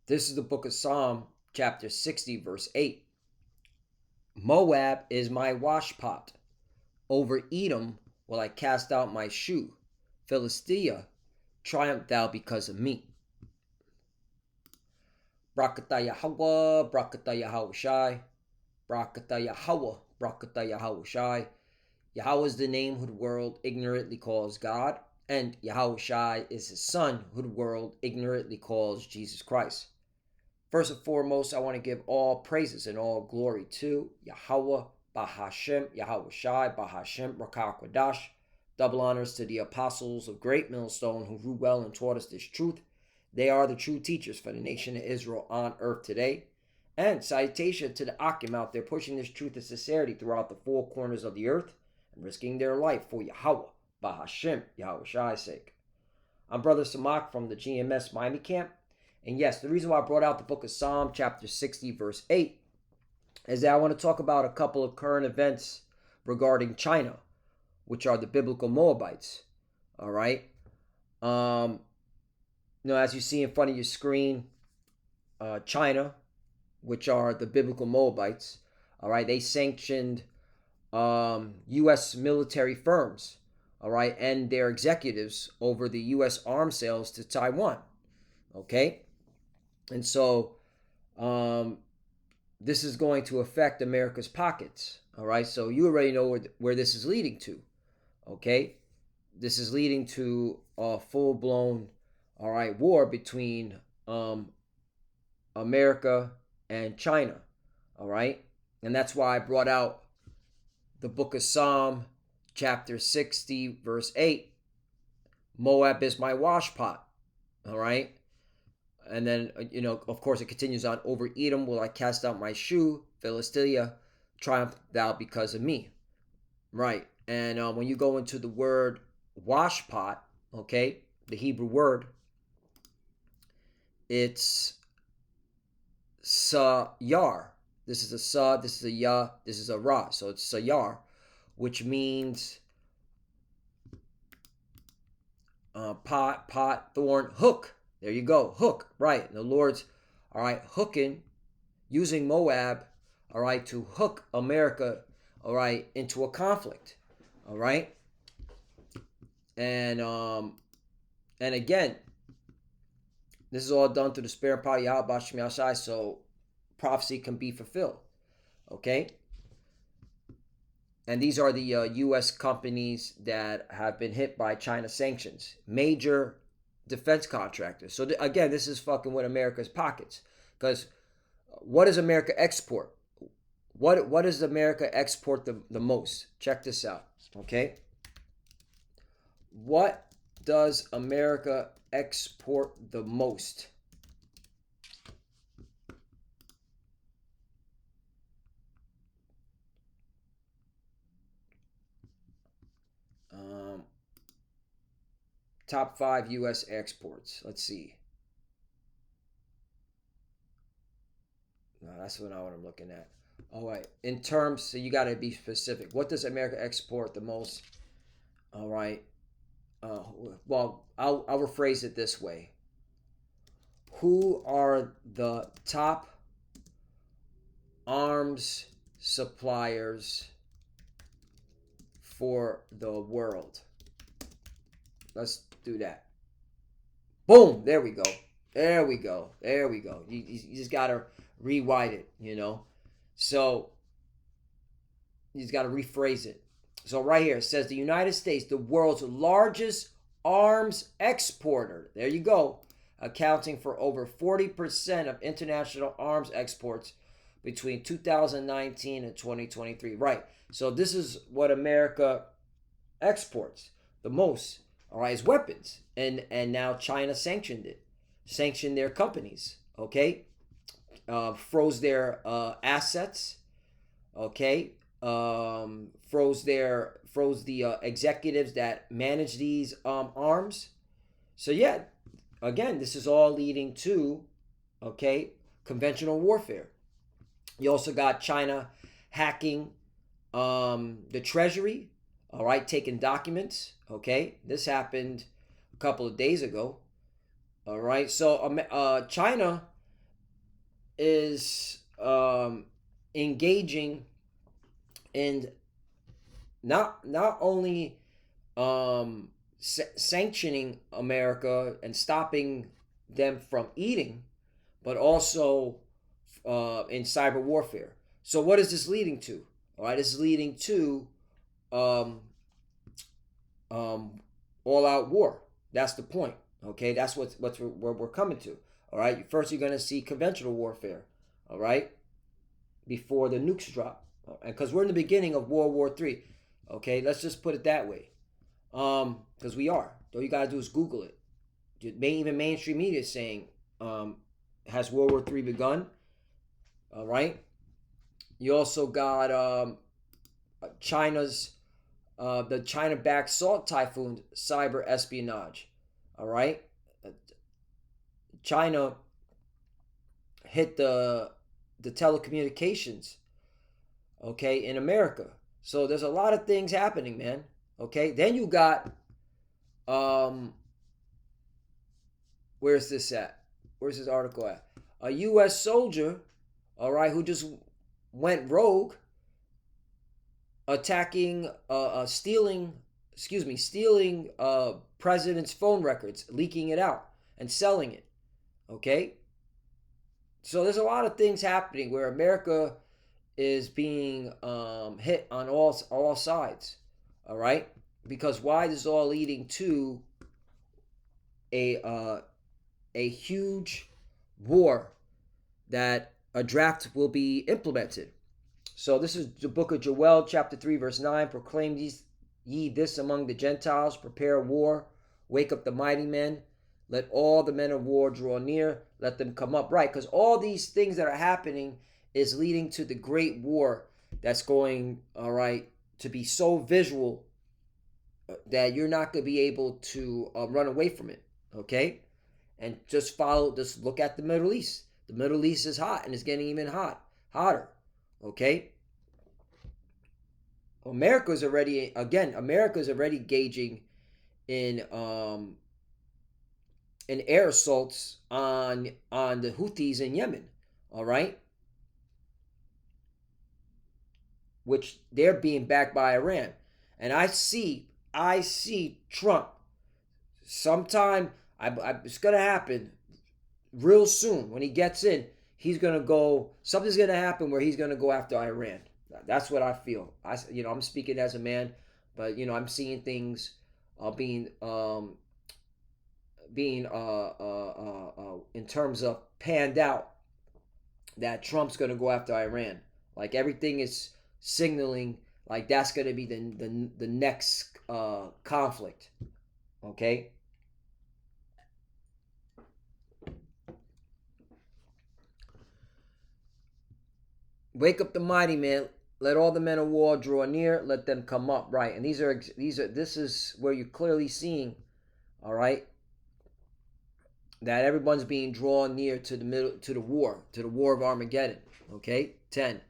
This is the book of Psalm, chapter 60, verse 8. Moab is my washpot. Over Edom will I cast out my shoe. Philistia, triumph thou because of me. Brakata Yahweh, Brakata Yahweh Shai. Brakata Yahweh, Brakata Yahweh Shai. Yahweh is the name who the world ignorantly calls God, and Yahweh Shai is his son who the world ignorantly calls Jesus Christ. First and foremost, I want to give all praises and all glory to Yahweh, Bahashem, Yahweh Shai, Bahashem, Rakah Kwadash. Double honors to the apostles of Great Millstone who grew well and taught us this truth. They are the true teachers for the nation of Israel on earth today. And salutation to the Akim out there pushing this truth of sincerity throughout the four corners of the earth and risking their life for Yahweh, Bahashem, Yahweh Shai's sake. I'm Brother Samak from the GMS Miami camp. And yes, the reason why I brought out the book of Psalm, chapter 60, verse 8, is that I want to talk about a couple of current events regarding China, which are the biblical Moabites. All right. As you see in front of your screen, China, which are the biblical Moabites. All right. They sanctioned U.S. military firms, all right, and their executives over the U.S. arms sales to Taiwan. Okay. And so this is going to affect America's pockets. All right. So you already know where this is leading to. Okay. This is leading to a full-blown, all right, war between America and China. All right. And that's why I brought out the book of Psalm, chapter 60, verse 8. Moab is my washpot. All right. And then, of course, it continues on. Over Edom will I cast out my shoe. Philistia, triumph thou because of me. Right. And when you go into the word washpot, okay, the Hebrew word, it's sayar. This is a sa, this is a ya, this is a ra. So it's sayar, which means pot, thorn, hook. There you go, hook, right. And the Lord's, all right, hooking, using Moab, all right, to hook America, all right, into a conflict, all right. And again, this is all done through the spirit and power of Yahweh Bashim Yashai, so prophecy can be fulfilled, okay. And these are the U.S. companies that have been hit by China sanctions, major defense contractors. So again, this is fucking with America's pockets. Because what does America export? What does America export the most? Check this out, okay? What does America export the most? Top 5 U.S. exports. Let's see. No, that's not what I'm looking at. All right. In terms, so you got to be specific. What does America export the most? All right. Well, I'll rephrase it this way. Who are the top arms suppliers for the world? Let's do that. Boom. There we go. There we go. There we go. You just got to rewind it, So you just got to rephrase it. So right here, it says the United States, the world's largest arms exporter. There you go. Accounting for over 40% of international arms exports between 2019 and 2023. Right. So this is what America exports the most. All right, is weapons. And now China sanctioned their companies, okay? Froze their assets, okay? Froze the executives that manage these arms. So yeah, again, this is all leading to, okay, conventional warfare. You also got China hacking the treasury, all right, taking documents, okay? This happened a couple of days ago, all right? So China is engaging in not only sanctioning America and stopping them from eating, but also in cyber warfare. So what is this leading to? All right, this is leading to um, all-out war. That's the point. Okay, that's where we're coming to. All right, first you're going to see conventional warfare. All right, before the nukes drop, because we're in the beginning of World War III. Okay, let's just put it that way. Because we are. All you gotta do is Google it. Even mainstream media is saying, has World War III begun? All right. You also got China's the China-backed salt typhoon cyber espionage. All right. China hit the telecommunications. Okay, in America. So there's a lot of things happening, man. Okay. Then you got where's this at? Where's this article at? A U.S. soldier, all right, who just went rogue, attacking, stealing president's phone records, leaking it out, and selling it. Okay, so there's a lot of things happening where America is being hit on all sides. All right, because why this is all leading to a huge war that a draft will be implemented. So this is the book of Joel, chapter 3, verse 9. Proclaim ye this among the Gentiles, prepare war, wake up the mighty men, let all the men of war draw near, let them come up. Right, because all these things that are happening is leading to the great war that's going, all right, to be so visual that you're not going to be able to run away from it. Okay? And just look at the Middle East. The Middle East is hot and it's getting even hotter. Okay? America's already gauging in air assaults on the Houthis in Yemen. All right? Which they're being backed by Iran. And I see Trump sometime it's gonna happen real soon. When he gets in, something's gonna happen where he's gonna go after Iran. That's what I feel. I'm speaking as a man, but I'm seeing things being in terms of panned out that Trump's gonna go after Iran. Like everything is signaling like that's gonna be the next conflict. Okay. Wake up the mighty man. Let all the men of war draw near. Let them come up. Right, and this is where you're clearly seeing, all right, that everyone's being drawn near to the war of Armageddon. Okay, 10.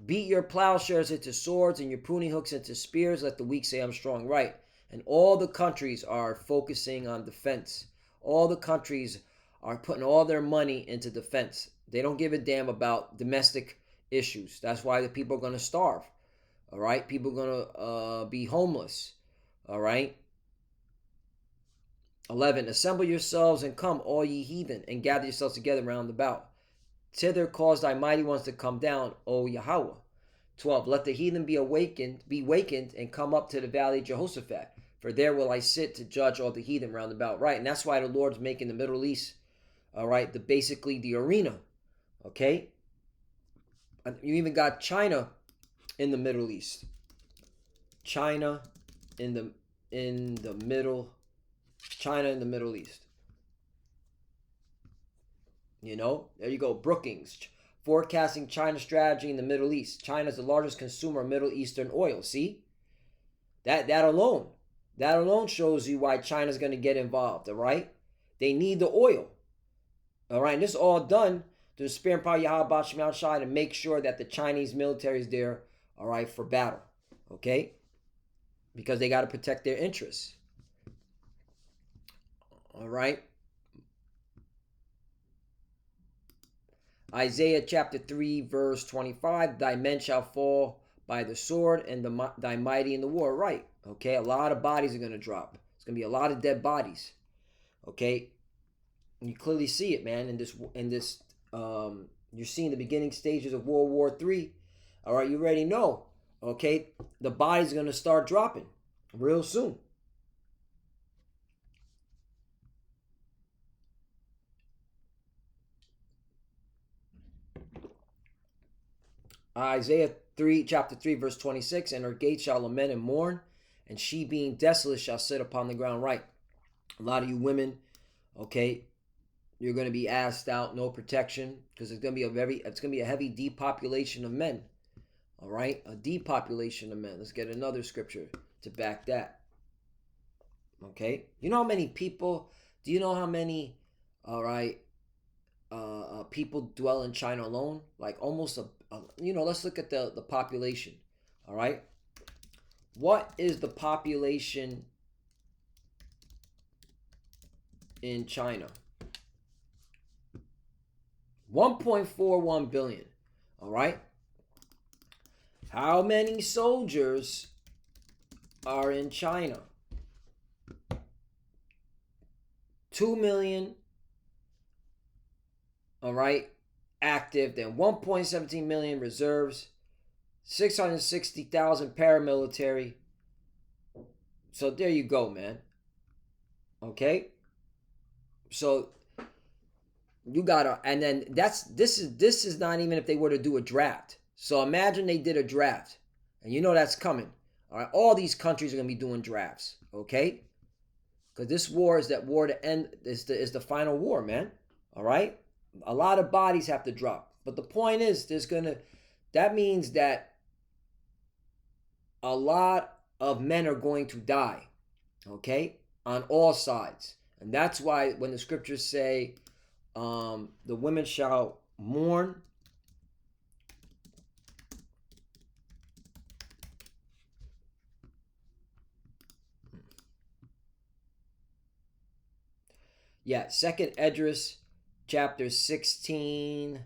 Beat your plowshares into swords and your pruning hooks into spears. Let the weak say, I'm strong. Right, and all the countries are focusing on defense. All the countries are putting all their money into defense. They don't give a damn about domestic issues. That's why the people are going to starve. All right, people are going to be homeless. All right. 11. Assemble yourselves and come, all ye heathen, and gather yourselves together round about. Thither cause thy mighty ones to come down, O Yahweh. 12. Let the heathen be wakened, and come up to the valley of Jehoshaphat. For there will I sit to judge all the heathen round about. Right, and that's why the Lord's making the Middle East, all right, basically the arena. Okay. You even got China in the Middle East. China in the Middle East. There you go. Brookings, forecasting China's strategy in the Middle East. China is the largest consumer of Middle Eastern oil. See? That alone shows you why China's going to get involved, all right? They need the oil. All right, and this is all done to the spirit and power of Yahweh Bashim Shai to make sure that the Chinese military is there, all right, for battle. Okay? Because they got to protect their interests. All right? Isaiah chapter 3, verse 25, thy men shall fall by the sword and thy mighty in the war. Right. Okay, a lot of bodies are going to drop. It's going to be a lot of dead bodies. Okay, you clearly see it, man, you're seeing the beginning stages of World War III. All right, you already know. Okay, the bodies are going to start dropping real soon. Isaiah 3, chapter 3, verse 26, and her gates shall lament and mourn, and she being desolate shall sit upon the ground. Right. A lot of you women, okay, you're going to be asked out, no protection, because it's going to be a heavy depopulation of men. All right, a depopulation of men. Let's get another scripture to back that. Okay, you know how many people? Do you know how many? All right, people dwell in China alone? Like almost let's look at the population. All right, what is the population in China? 1.41 billion. All right. How many soldiers are in China? 2 million. All right. Active. Then 1.17 million reserves. 660,000 paramilitary. So there you go, man. Okay. So you gotta, and then this is not even if they were to do a draft. So imagine they did a draft, and you know that's coming. All right, all these countries are gonna be doing drafts, okay? Because this war is that war to end is the final war, man. All right, a lot of bodies have to drop, but the point is that means that a lot of men are going to die, okay, on all sides, and that's why when the scriptures say, the women shall mourn. Yeah, 2nd Esdras, chapter 16,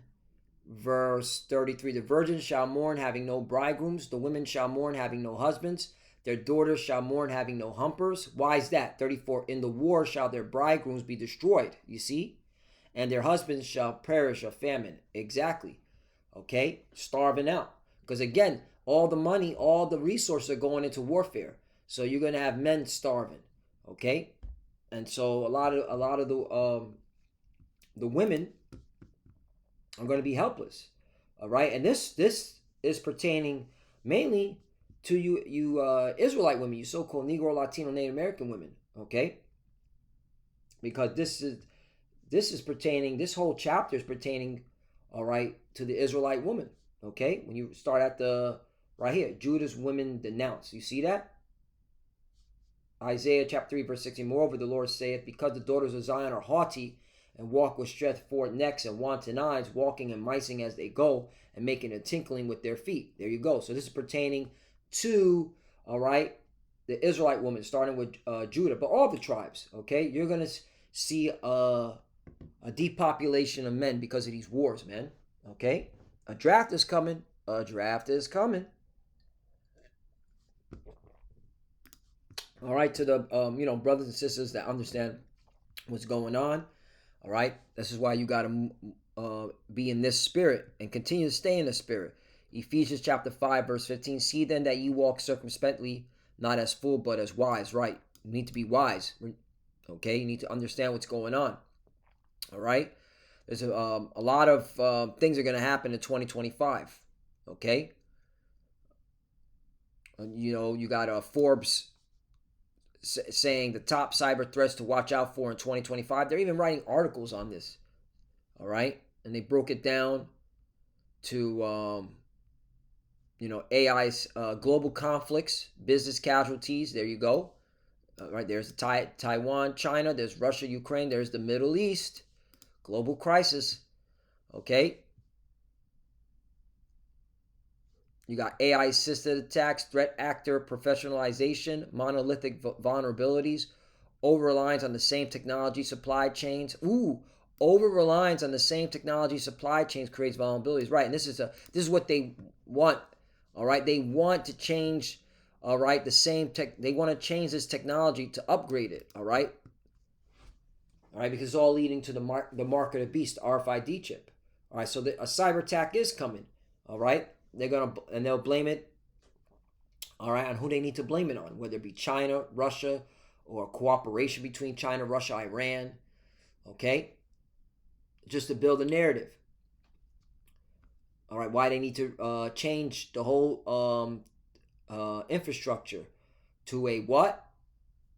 verse 33. The virgins shall mourn, having no bridegrooms. The women shall mourn, having no husbands. Their daughters shall mourn, having no humpers. Why is that? 34. In the war shall their bridegrooms be destroyed. You see? And their husbands shall perish of famine. Exactly. Okay? Starving out. Because again, all the money, all the resources are going into warfare. So you're going to have men starving. Okay? And so a lot of the women are going to be helpless. All right? And this is pertaining mainly to you Israelite women, you so-called Negro, Latino, Native American women. Okay? Because this is pertaining, this whole chapter is pertaining, all right, to the Israelite woman. Okay? When you start at the, right here, Judah's women denounce. You see that? Isaiah chapter 3, verse 16. Moreover, the Lord saith, because the daughters of Zion are haughty, and walk with stretched forth necks and wanton eyes, walking and micing as they go, and making a tinkling with their feet. There you go. So this is pertaining to, all right, the Israelite woman, starting with Judah, but all the tribes. Okay? You're going to see a depopulation of men because of these wars, man. Okay? A draft is coming. A draft is coming. All right, to the brothers and sisters that understand what's going on. All right, this is why you got to be in this spirit and continue to stay in the spirit. Ephesians chapter 5, verse 15. See then that you walk circumspectly, not as fool, but as wise. Right, you need to be wise. Okay, you need to understand what's going on. All right, there's a lot of things are going to happen in 2025. Okay, you got Forbes saying the top cyber threats to watch out for in 2025. They're even writing articles on this. All right, and they broke it down to AI's global conflicts, business casualties. There you go. Right, there's the Taiwan, China. There's Russia, Ukraine. There's the Middle East. Global crisis. Okay. You got AI-assisted attacks, threat actor professionalization, monolithic vulnerabilities, over-reliance on the same technology supply chains. Ooh, Over reliance on the same technology supply chains creates vulnerabilities. Right, and this is what they want. All right, they want to change. All right, the same tech. They want to change this technology to upgrade it. All right. All right, because it's all leading to the mark of the beast, RFID chip. All right, so a cyber attack is coming. All right, they'll blame it. All right, on who they need to blame it on, whether it be China, Russia, or cooperation between China, Russia, Iran. Okay, just to build a narrative. All right, why they need to change the whole infrastructure to a what?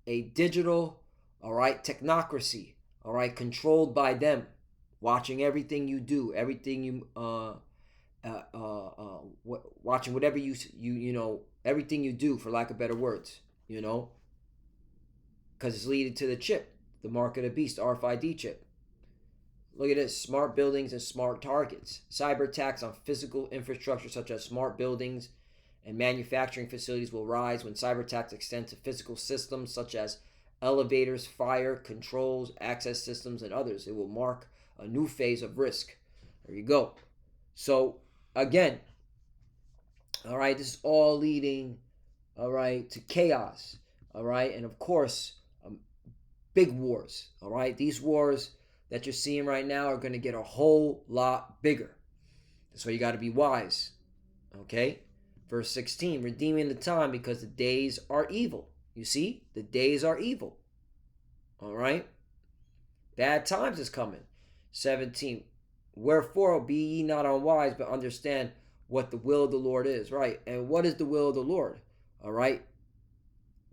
A digital, all right, technocracy, all right, controlled by them, watching everything you do, everything you watching whatever you know, everything you do, for lack of better words, you know, because it's leading to the chip, the mark of the beast, RFID chip. Look at this: smart buildings and smart targets. Cyber attacks on physical infrastructure such as smart buildings and manufacturing facilities will rise when cyber attacks extend to physical systems such as elevators, fire controls, access systems, and others. It will mark a new phase of risk. There you go. So again, all right, this is all leading, all right, to chaos. All right, and of course, big wars. All right, these wars that you're seeing right now are going to get a whole lot bigger. So you got to be wise. Okay? Verse 16, redeeming the time because the days are evil. You see? The days are evil. All right? Bad times is coming. 17, wherefore be ye not unwise, but understand what the will of the Lord is. Right? And what is the will of the Lord? All right?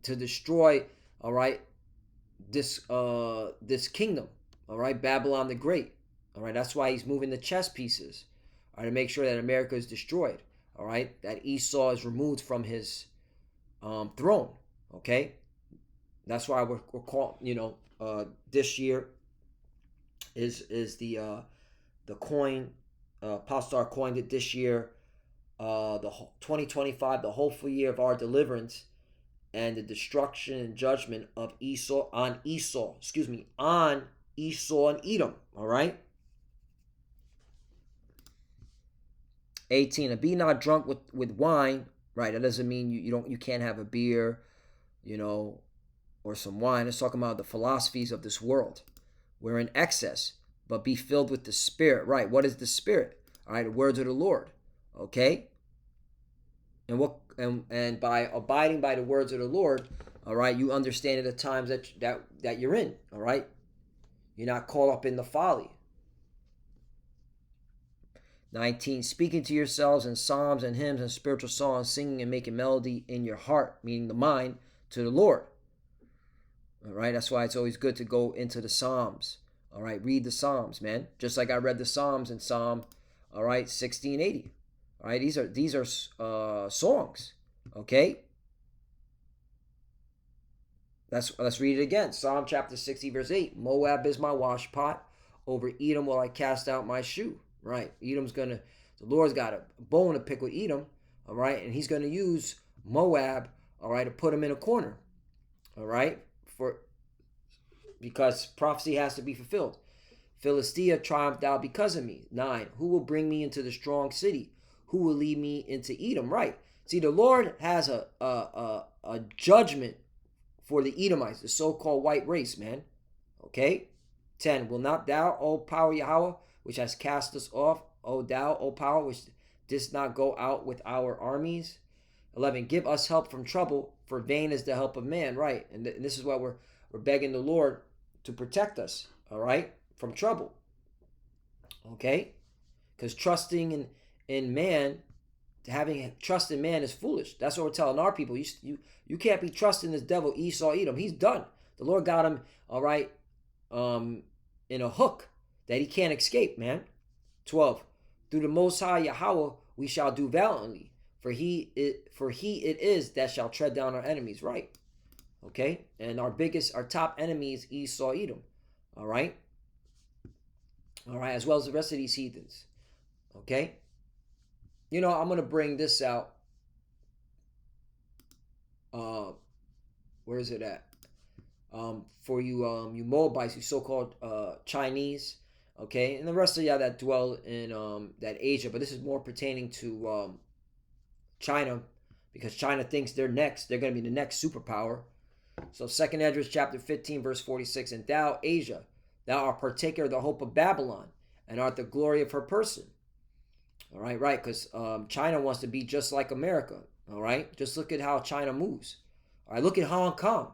To destroy, all right, this kingdom. All right? Babylon the Great. All right? That's why he's moving the chess pieces. All right? To make sure that America is destroyed. All right, that Esau is removed from his throne. Okay, that's why we're called. This year is the coin. Apostle coined it this year. The 2025, the hopeful year of our deliverance and the destruction and judgment of Esau on Esau. Excuse me, on Esau and Edom. All right. 18, and be not drunk with wine. Right, that doesn't mean you can't have a beer, or some wine. It's talking about the philosophies of this world. We're in excess, but be filled with the Spirit. Right, what is the Spirit? All right, the words of the Lord. Okay, and by abiding by the words of the Lord, all right, you understand the times that you're in. All right, you're not caught up in the folly. 19, speaking to yourselves in psalms and hymns and spiritual songs, singing and making melody in your heart, meaning the mind, to the Lord. All right, that's why it's always good to go into the Psalms. All right, read the Psalms, man. Just like I read the Psalms in Psalm, all right, 1680. All right, these are songs. Okay, let's read it again. Psalm chapter 60, verse 8. Moab is my washpot. Over Edom will I cast out my shoe. Right, the Lord's got a bone to pick with Edom, all right, and he's gonna use Moab, all right, to put him in a corner, all right, because prophecy has to be fulfilled. Philistia triumphed out because of me. 9, who will bring me into the strong city? Who will lead me into Edom? Right. See, the Lord has a judgment for the Edomites, the so-called white race, man. Okay. 10, will not thou, O power Yahweh, which has cast us off, O thou, O power, which didst not go out with our armies. 11, give us help from trouble, for vain is the help of man. Right, and this is why we're begging the Lord to protect us, all right, from trouble. Okay, because trusting in man, having trust in man is foolish. That's what we're telling our people. You can't be trusting this devil Esau Edom. He's done. The Lord got him, all right, in a hook that he can't escape, man. 12, through the Most High Yahweh we shall do valiantly, for he it is that shall tread down our enemies. Right, okay, and our top enemy is Esau Edom. All right, as well as the rest of these heathens. Okay, I'm gonna bring this out. Where is it at? For you Moabites, you so-called Chinese. Okay, and the rest of y'all that dwell in that Asia, but this is more pertaining to China, because China thinks they're next. They're going to be the next superpower. So 2nd Esdras chapter 15, verse 46, and thou, Asia, thou art partaker of the hope of Babylon, and art the glory of her person. All right, right, because China wants to be just like America. All right, just look at how China moves. All right, look at Hong Kong.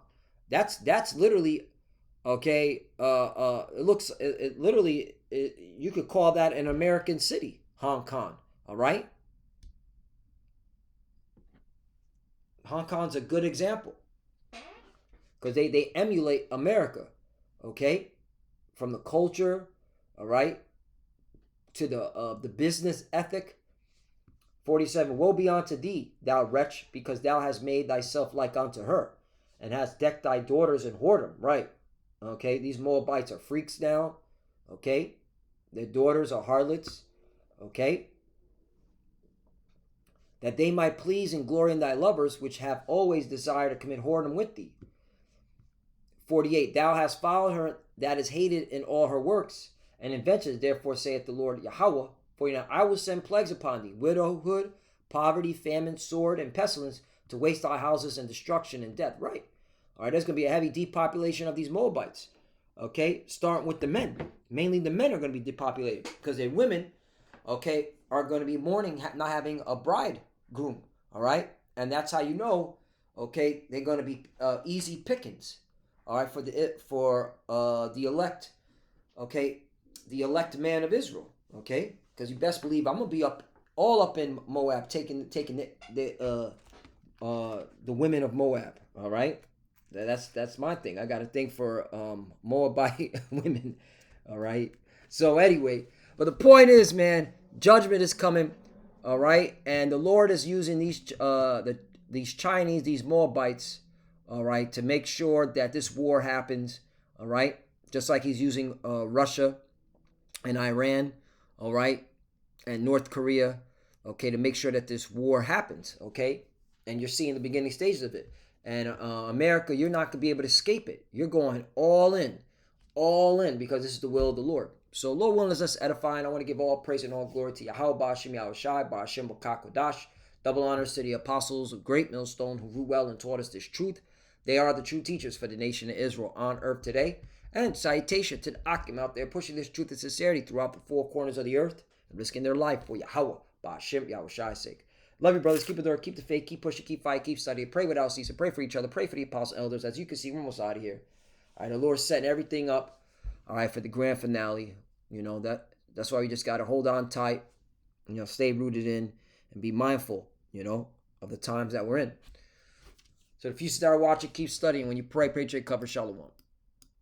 That's literally, okay. It looks it literally you could call that an American city, Hong Kong. All right, Hong Kong's a good example because they emulate America. Okay, from the culture, all right, to the business ethic. 47, woe be unto thee, thou wretch, because thou hast made thyself like unto her, and hast decked thy daughters in whoredom. Right. Okay, these Moabites are freaks now. Okay, their daughters are harlots. Okay, that they might please and glory in thy lovers, which have always desired to commit whoredom with thee. 48, thou hast followed her that is hated in all her works and inventions. Therefore saith the Lord Yahweh, for I will send plagues upon thee, widowhood, poverty, famine, sword, and pestilence, to waste thy houses and destruction and death. Right. All right, there's going to be a heavy depopulation of these Moabites. Okay, starting with the men. Mainly the men are going to be depopulated because their women, okay, are going to be mourning not having a bridegroom. All right, and that's how you know, okay, they're going to be easy pickings. All right, for the elect, okay, the elect man of Israel. Okay, because you best believe I'm gonna be all up in Moab, taking the women of Moab. All right, that's my thing. I got a thing for Moabite women. All right. So anyway, but the point is, man, judgment is coming. All right, and the Lord is using these Chinese, these Moabites, all right, to make sure that this war happens. All right, just like He's using Russia and Iran, all right, and North Korea, okay, to make sure that this war happens, okay? And you're seeing the beginning stages of it. And America, you're not going to be able to escape it. You're going all in, because this is the will of the Lord. So, Lord willing, is us edifying. I want to give all praise and all glory to Yahweh, Ba'ashem Yahushai, Ba'ashem B'Kakodash. Double honors to the apostles of Great Millstone who grew well and taught us this truth. They are the true teachers for the nation of Israel on earth today. And salutation to the Akim out there pushing this truth and sincerity throughout the four corners of the earth and risking their life for Yahweh, Ba'ashem Yahushai's sake. Love you, brothers. Keep it there. Keep the faith. Keep pushing. Keep fighting. Keep studying. Pray without ceasing. Pray for each other. Pray for the apostle elders. As you can see, we're almost out of here. All right, the Lord's setting everything up, all right, for the grand finale. You know, that's why we just got to hold on tight, you know, stay rooted in and be mindful, you know, of the times that we're in. So if you start watching, keep studying. When you pray, pray, cover, shalom.